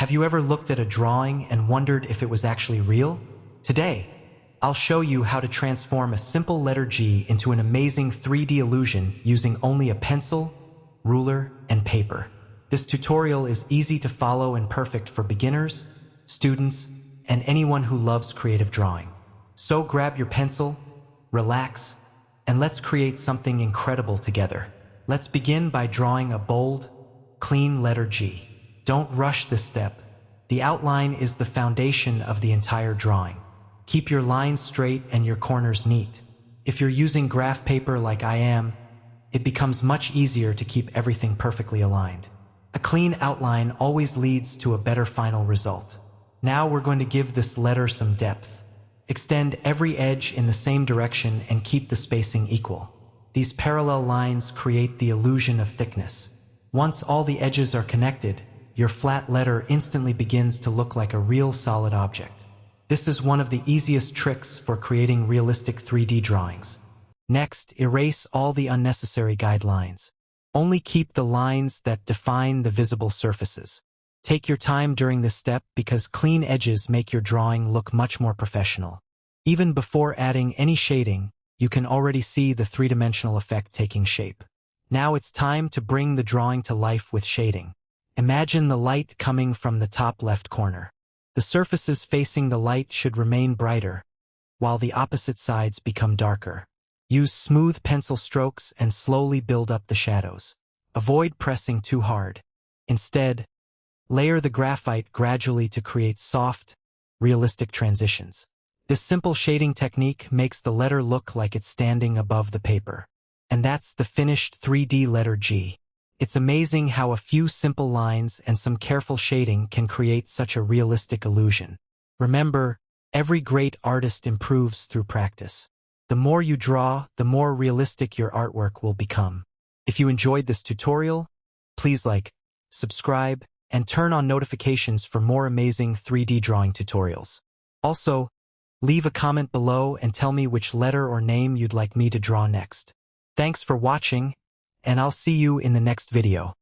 Have you ever looked at a drawing and wondered if it was actually real? Today, I'll show you how to transform a simple letter G into an amazing 3D illusion using only a pencil, ruler, and paper. This tutorial is easy to follow and perfect for beginners, students, and anyone who loves creative drawing. So grab your pencil, relax, and let's create something incredible together. Let's begin by drawing a bold, clean letter G. Don't rush this step. The outline is the foundation of the entire drawing. Keep your lines straight and your corners neat. If you're using graph paper like I am, it becomes much easier to keep everything perfectly aligned. A clean outline always leads to a better final result. Now we're going to give this letter some depth. Extend every edge in the same direction and keep the spacing equal. These parallel lines create the illusion of thickness. Once all the edges are connected, your flat letter instantly begins to look like a real solid object. This is one of the easiest tricks for creating realistic 3D drawings. Next, erase all the unnecessary guidelines. Only keep the lines that define the visible surfaces. Take your time during this step because clean edges make your drawing look much more professional. Even before adding any shading, you can already see the three-dimensional effect taking shape. Now it's time to bring the drawing to life with shading. Imagine the light coming from the top left corner. The surfaces facing the light should remain brighter, while the opposite sides become darker. Use smooth pencil strokes and slowly build up the shadows. Avoid pressing too hard. Instead, layer the graphite gradually to create soft, realistic transitions. This simple shading technique makes the letter look like it's standing above the paper. And that's the finished 3D letter G. It's amazing how a few simple lines and some careful shading can create such a realistic illusion. Remember, every great artist improves through practice. The more you draw, the more realistic your artwork will become. If you enjoyed this tutorial, please like, subscribe, and turn on notifications for more amazing 3D drawing tutorials. Also, leave a comment below and tell me which letter or name you'd like me to draw next. Thanks for watching, and I'll see you in the next video.